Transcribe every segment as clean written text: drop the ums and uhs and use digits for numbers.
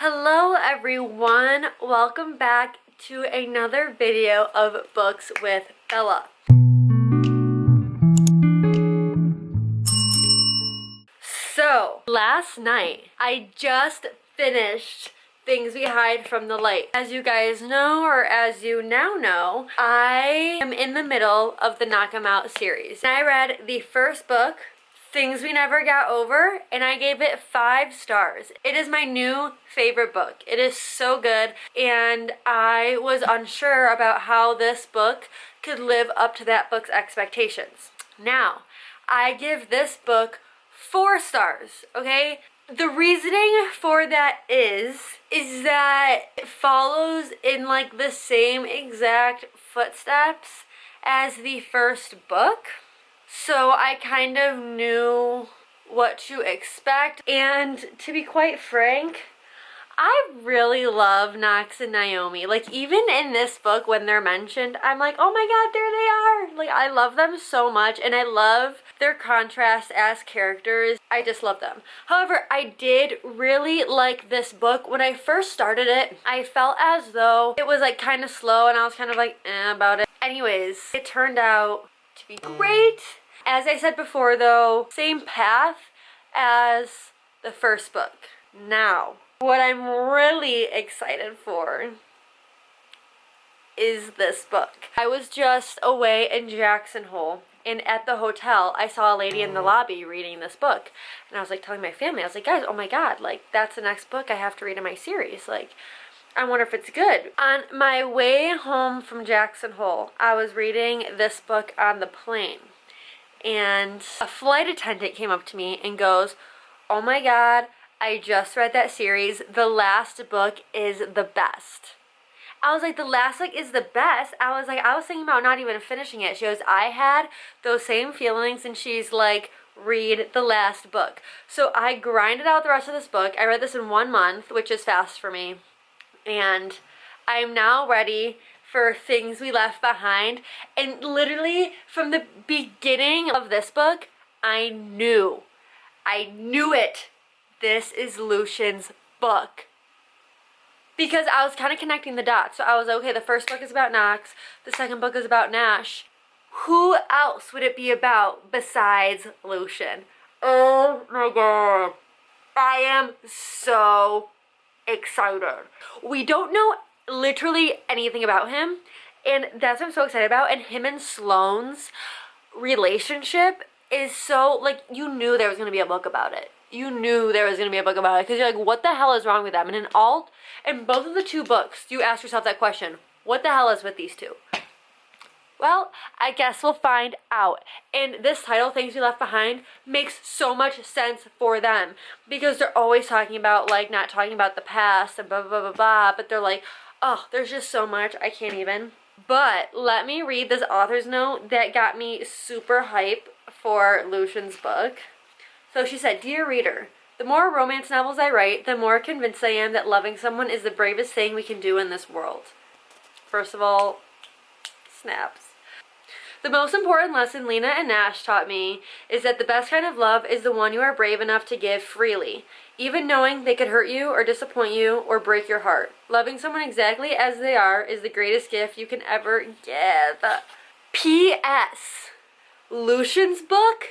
Hello everyone, welcome back to another video of Books with Bella. So, last night I just finished Things We Hide from the Light. As you guys know, or as you now know, I am in the middle of the KNOCKEMOUT series. And I read the first book, Things We Never Got Over, and I gave it 5 stars. It is my new favorite book. It is so good, and I was unsure about how this book could live up to that book's expectations. Now, I give this book 4 stars, okay? The reasoning for that is that it follows in like the same exact footsteps as the first book. So I kind of knew what to expect, and to be quite frank, I really love Knox and Naomi. Like, even in this book when they're mentioned, I'm like, oh my god, there they are! Like, I love them so much, and I love their contrast as characters. I just love them. However, I did really like this book. When I first started it, I felt as though it was like kind of slow, and I was kind of like, about it. Anyways, it turned out to be great. As I said before though, same path as the first book. Now, what I'm really excited for is this book. I was just away in Jackson Hole, and at the hotel I saw a lady in the lobby reading this book, and I was like telling my family, I was like, guys, oh my god, like that's the next book I have to read in my series. Like, I wonder if it's good. On my way home from Jackson Hole, I was reading this book on the plane. And a flight attendant came up to me and goes, oh my god, I just read that series. The last book is the best. I was like, the last book is the best? I was thinking about not even finishing it. She goes, I had those same feelings, and she's like, read the last book. So I grinded out the rest of this book. I read this in 1 month, which is fast for me. And I'm now ready for Things We Left Behind, and literally from the beginning of this book, I knew it. This is Lucian's book. Because I was kind of connecting the dots. So I was like, okay, the first book is about Knox, the second book is about Nash. Who else would it be about besides Lucian? Oh my god. I am so excited. We don't know literally anything about him, and that's what I'm so excited about. And him and Sloane's relationship is so, like, you knew there was going to be a book about it. You knew there was going to be a book about it, because you're like, what the hell is wrong with them? And in both of the 2 books, you ask yourself that question, what the hell is with these 2? Well, I guess we'll find out. And this title, Things We Left Behind, makes so much sense for them, because they're always talking about, like, not talking about the past and blah, blah, blah, blah, but they're like, oh, there's just so much, I can't even. But let me read this author's note that got me super hype for Lucian's book. So she said, Dear reader, the more romance novels I write, the more convinced I am that loving someone is the bravest thing we can do in this world. First of all, snaps. The most important lesson Lena and Nash taught me is that the best kind of love is the one you are brave enough to give freely, even knowing they could hurt you or disappoint you or break your heart. Loving someone exactly as they are is the greatest gift you can ever give. P.S. Lucian's book?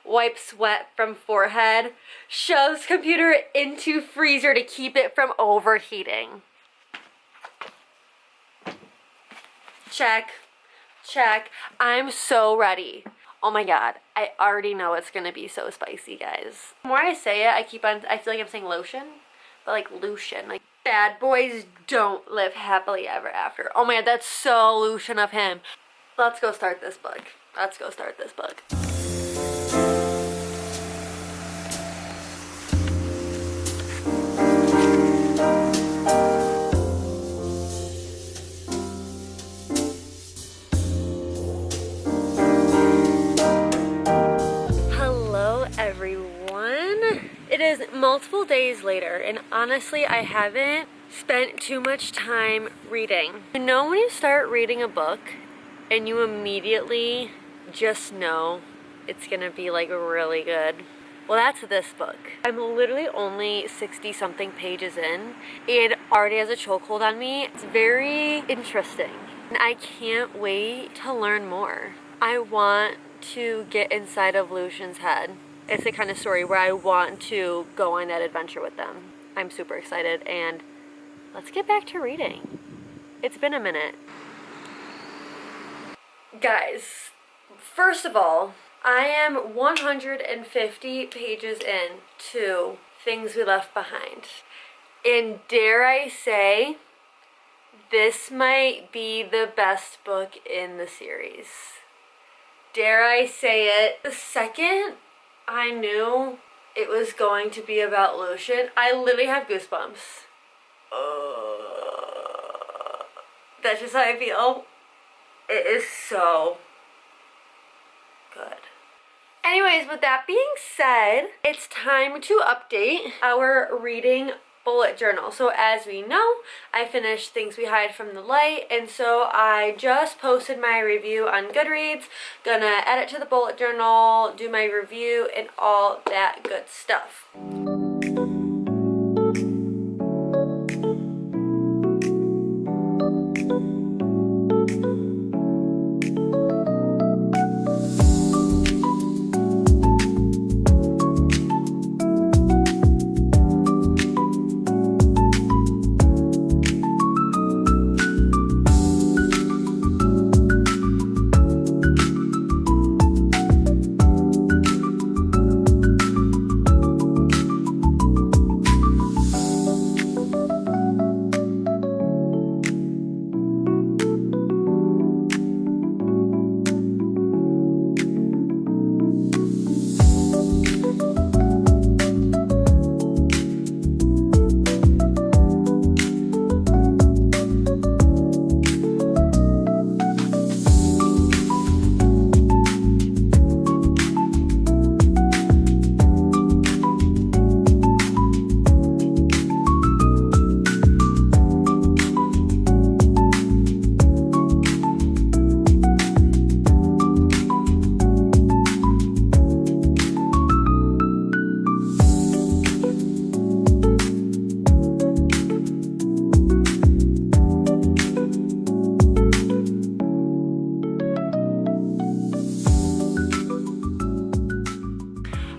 Wipes sweat from forehead, shoves computer into freezer to keep it from overheating. Check. Check. I'm so ready. Oh my god, I already know it's gonna be so spicy, guys. The more I say it, I feel like I'm saying lotion, but like Lucian. Like, bad boys don't live happily ever after. Oh my god, that's so Lucian of him. Let's go start this book. Let's go start this book. It is multiple days later, and honestly, I haven't spent too much time reading. You know when you start reading a book and you immediately just know it's gonna be like really good? Well, that's this book. I'm literally only 60 something pages in. It already has a chokehold on me. It's very interesting. And I can't wait to learn more. I want to get inside of Lucian's head. It's the kind of story where I want to go on that adventure with them. I'm super excited, and let's get back to reading. It's been a minute. Guys, first of all, I am 150 pages in to Things We Left Behind. And dare I say, this might be the best book in the series. Dare I say it? The second I knew it was going to be about Lucian, I literally have goosebumps. That's just how I feel. It is so good. Anyways, with that being said, it's time to update our reading bullet journal. So as we know, I finished Things We Hide from the Light, and so I just posted my review on Goodreads. Gonna add it to the bullet journal, do my review, and all that good stuff.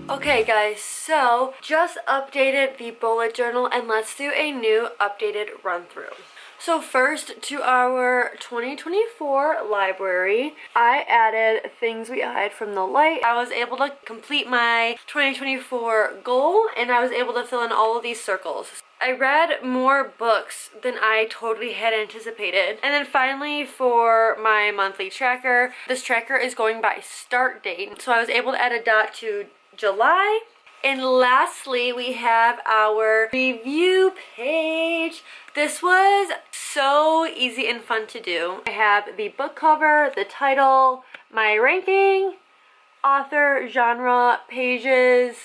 Okay guys, so just updated the bullet journal, and let's do a new updated run through. So first, to our 2024 library, I added Things We Hide from the Light. I was able to complete my 2024 goal, and I was able to fill in all of these circles. I read more books than I totally had anticipated. And then finally, for my monthly tracker, this tracker is going by start date. So I was able to add a dot to July. And lastly, we have our review page. This was so easy and fun to do. I have the book cover, the title, my ranking, author, genre, pages,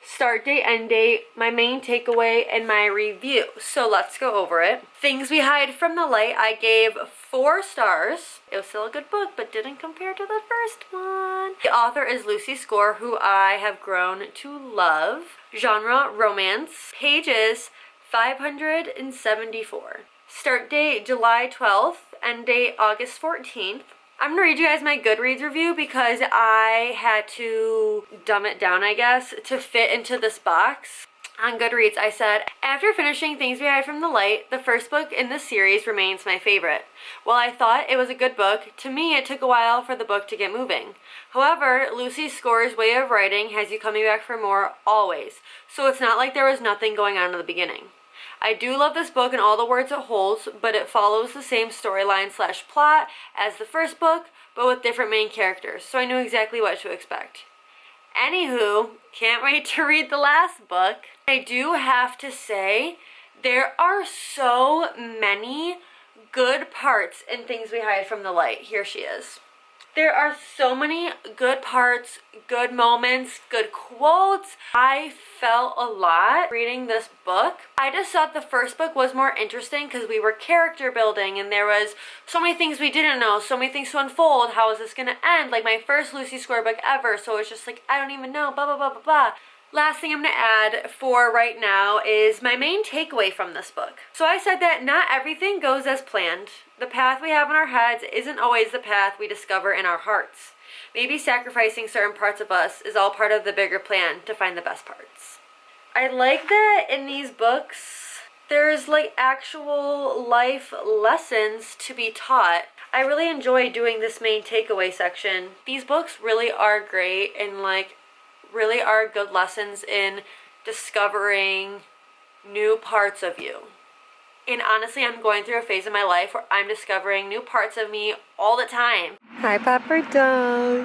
start date, end date, my main takeaway, and my review. So let's go over it. Things We Hide from the Light, I gave 4 stars. It was still a good book, but didn't compare to the first one. The author is Lucy Score, who I have grown to love. Genre, romance. Pages, 574. Start date, July 12th. End date, August 14th. I'm gonna read you guys my Goodreads review because I had to dumb it down, I guess, to fit into this box. On Goodreads, I said, after finishing Things We Hide from the Light, the first book in this series remains my favorite. While I thought it was a good book, to me it took a while for the book to get moving. However, Lucy Score's way of writing has you coming back for more always, so it's not like there was nothing going on in the beginning. I do love this book and all the words it holds, but it follows the same storyline / plot as the first book, but with different main characters, so I knew exactly what to expect. Anywho, can't wait to read the last book. I do have to say, there are so many good parts in Things We Hide from the Light. Here she is. There are so many good parts, good moments, good quotes. I felt a lot reading this book. I just thought the first book was more interesting because we were character building and there was so many things we didn't know, so many things to unfold. How is this going to end? Like my first Lucy Score book ever, so it's just like, I don't even know, blah, blah, blah, blah, blah. Last thing I'm going to add for right now is my main takeaway from this book. So I said that not everything goes as planned. The path we have in our heads isn't always the path we discover in our hearts. Maybe sacrificing certain parts of us is all part of the bigger plan to find the best parts. I like that in these books, there's like actual life lessons to be taught. I really enjoy doing this main takeaway section. These books really are great and like really are good lessons in discovering new parts of you. And honestly, I'm going through a phase in my life where I'm discovering new parts of me all the time. Hi, Papa Dog.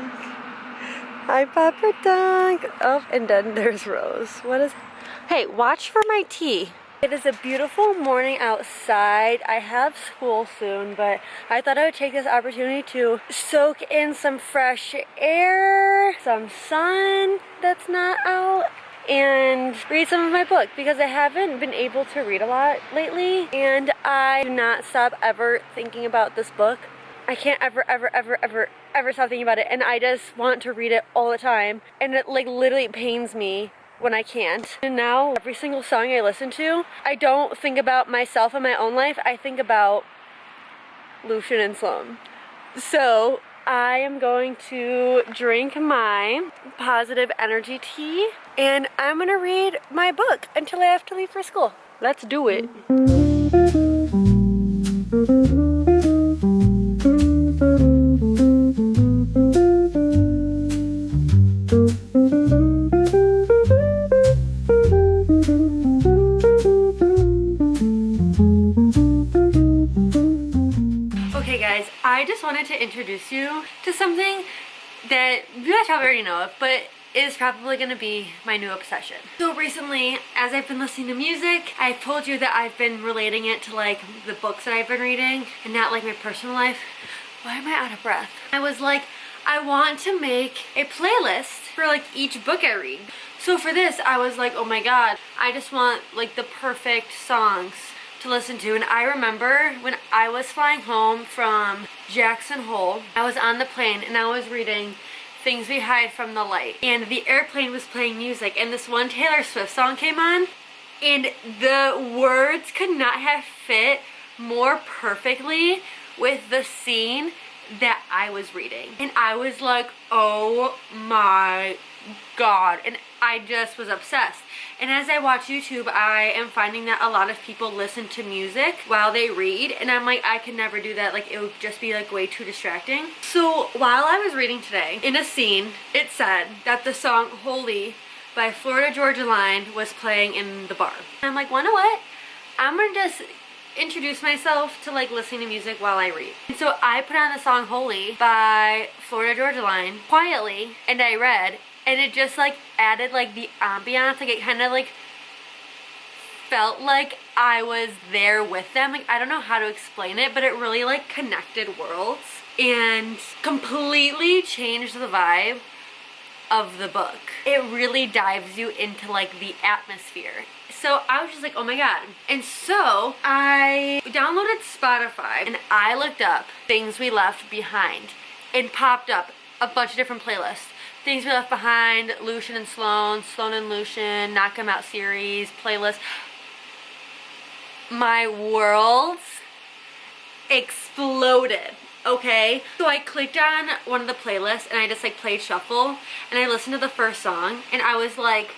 Hi, Papa Dog. Oh, and then there's Rose. What is... Hey, watch for my tea. It is a beautiful morning outside. I have school soon, but I thought I would take this opportunity to soak in some fresh air, some sun that's not out, and read some of my book because I haven't been able to read a lot lately, and I do not stop ever thinking about this book. I can't ever stop thinking about it, and I just want to read it all the time, and it like literally pains me when I can't. And now every single song I listen to, I don't think about myself and my own life, I think about Lucian and Sloan. So I am going to drink my positive energy tea and I'm gonna read my book until I have to leave for school. Let's do it. I just wanted to introduce you to something that you guys probably already know of, but is probably going to be my new obsession. So recently, as I've been listening to music, I've told you that I've been relating it to like the books that I've been reading and not like my personal life. Why am I out of breath? I was like, I want to make a playlist for like each book I read. So for this, I was like, oh my god, I just want like the perfect songs to listen to. And I remember when I was flying home from Jackson Hole, I was on the plane and I was reading Things We Hide from the Light, and the airplane was playing music and this one Taylor Swift song came on and the words could not have fit more perfectly with the scene that I was reading. And I was like, oh my god, and I just was obsessed. And as I watch YouTube, I am finding that a lot of people listen to music while they read, and I'm like, I could never do that. Like, it would just be like way too distracting. So while I was reading today, in a scene, it said that the song Holy by Florida Georgia Line was playing in the bar. And I'm like, well, you know what? I'm gonna just introduce myself to like listening to music while I read. And so I put on the song Holy by Florida Georgia Line quietly, and I read, and it just like added like the ambiance, like it kind of like felt like I was there with them. Like, I don't know how to explain it, but it really like connected worlds and completely changed the vibe of the book. It really dives you into like the atmosphere. So I was just like, oh my god. And so I downloaded Spotify and I looked up Things We Left Behind and popped up a bunch of different playlists. Things We Left Behind, Lucian and Sloan, Sloan and Lucian, Knock 'Em Out series, playlist. My world exploded, okay? So I clicked on one of the playlists and I just like played shuffle and I listened to the first song and I was like,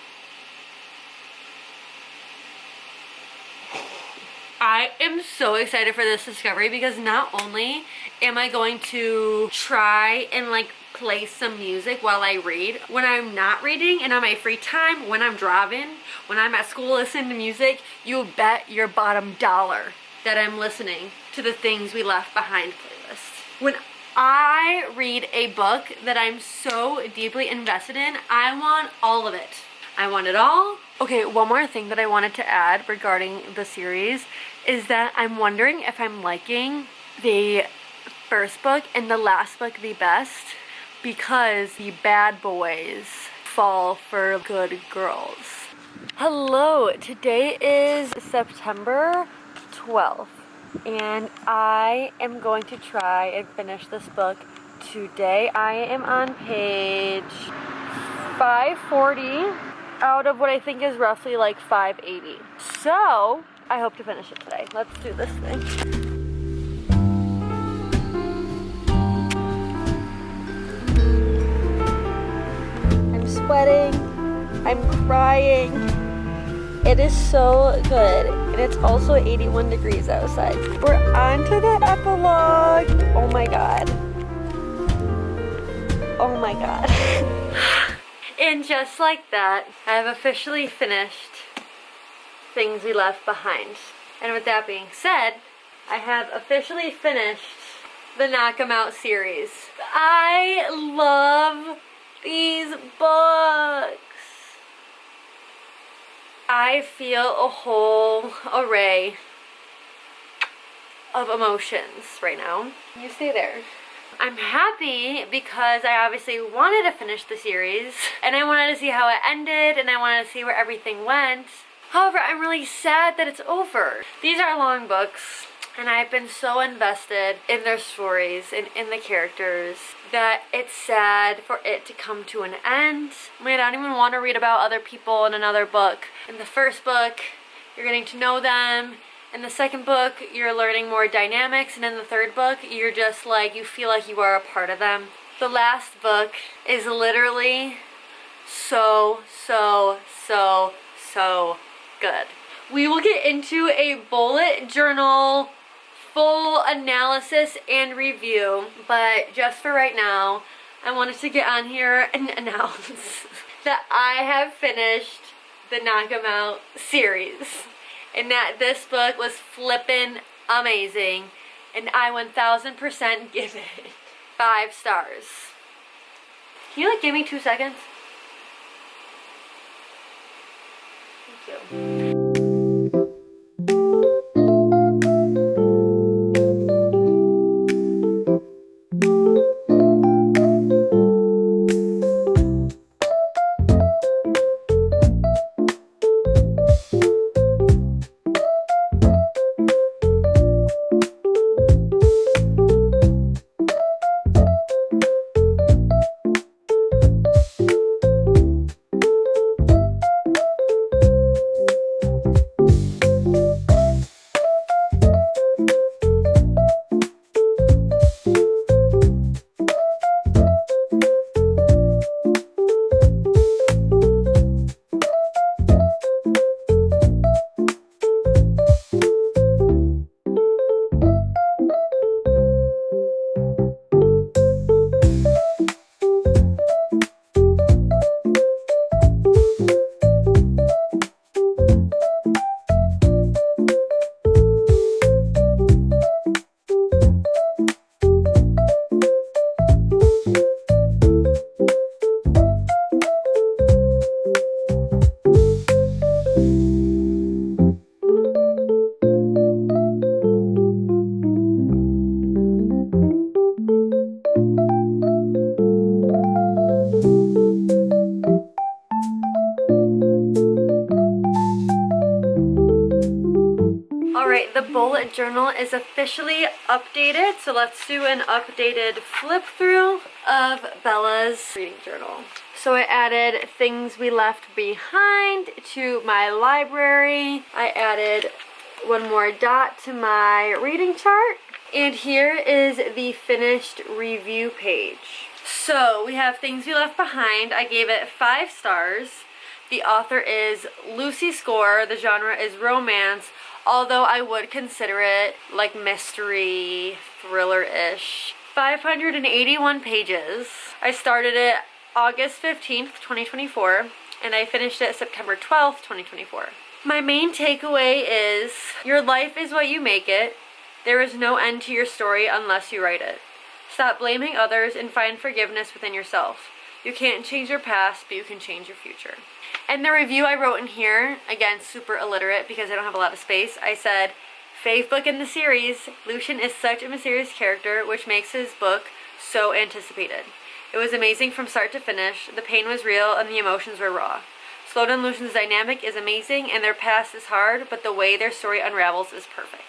I am so excited for this discovery because not only am I going to try and like play some music while I read when I'm not reading and on my free time, when I'm driving, when I'm at school listening to music, you bet your bottom dollar that I'm listening to the Things We Left Behind playlist. When I read a book that I'm so deeply invested in, I want all of it. I want it all. Okay, one more thing that I wanted to add regarding the series is that I'm wondering if I'm liking the first book and the last book the best because the bad boys fall for good girls. Hello, today is September 12th and I am going to try and finish this book today. I am on page 540 out of what I think is roughly like 580. So I hope to finish it today. Let's do this thing. I'm sweating. I'm crying. It is so good. And it's also 81 degrees outside. We're on to the epilogue. Oh my god. Oh my god. And just like that, I have officially finished Things We Left Behind. And with that being said, I have officially finished the Knock 'Em Out series. I love these books. I feel a whole array of emotions right now. You stay there. I'm happy because I obviously wanted to finish the series and I wanted to see how it ended and I wanted to see where everything went. However, I'm really sad that it's over. These are long books and I've been so invested in their stories and in the characters that it's sad for it to come to an end. I mean, I don't even want to read about other people in another book. In the first book, you're getting to know them. In the second book, you're learning more dynamics, and in the third book, you're just like, you feel like you are a part of them. The last book is literally so good. We will get into a bullet journal, full analysis and review, but just for right now, I wanted to get on here and announce that I have finished the Knock 'Em Out series. And that this book was flippin' amazing. And I 1000% give it 5 stars. Can you like give me 2 seconds? Thank you. The bullet journal is officially updated, so let's do an updated flip through of Bella's reading journal. So I added Things We Left Behind to my library. I added one more dot to my reading chart. And here is the finished review page. So we have Things We Left Behind. I gave it 5 stars. The author is Lucy Score. The genre is romance, although I would consider it like mystery, thriller-ish. 581 pages. I started it August 15th, 2024, and I finished it September 12th, 2024. My main takeaway is, your life is what you make it. There is no end to your story unless you write it. Stop blaming others and find forgiveness within yourself. You can't change your past, but you can change your future. And the review I wrote in here, again, super illiterate because I don't have a lot of space, I said, fave book in the series, Lucian is such a mysterious character, which makes his book so anticipated. It was amazing from start to finish, the pain was real and the emotions were raw. Sloan and Lucian's dynamic is amazing and their past is hard, but the way their story unravels is perfect.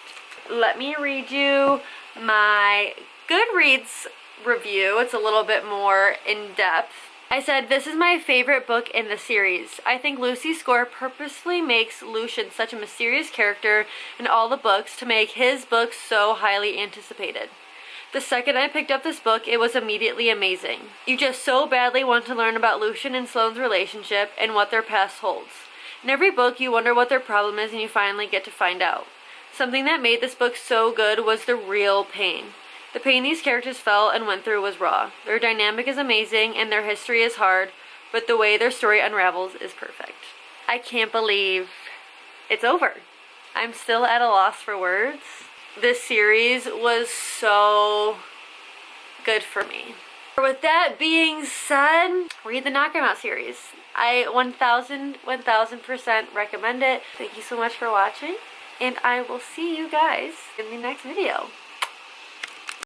Let me read you my Goodreads review. It's a little bit more in depth. I said, this is my favorite book in the series. I think Lucy Score purposefully makes Lucian such a mysterious character in all the books to make his book so highly anticipated. The second I picked up this book, it was immediately amazing. You just so badly want to learn about Lucian and Sloane's relationship and what their past holds. In every book, you wonder what their problem is and you finally get to find out. Something that made this book so good was the real pain. The pain these characters felt and went through was raw. Their dynamic is amazing and their history is hard, but the way their story unravels is perfect. I can't believe it's over. I'm still at a loss for words. This series was so good for me. With that being said, read the Knock 'Em Out series. I 1000% recommend it. Thank you so much for watching, and I will see you guys in the next video.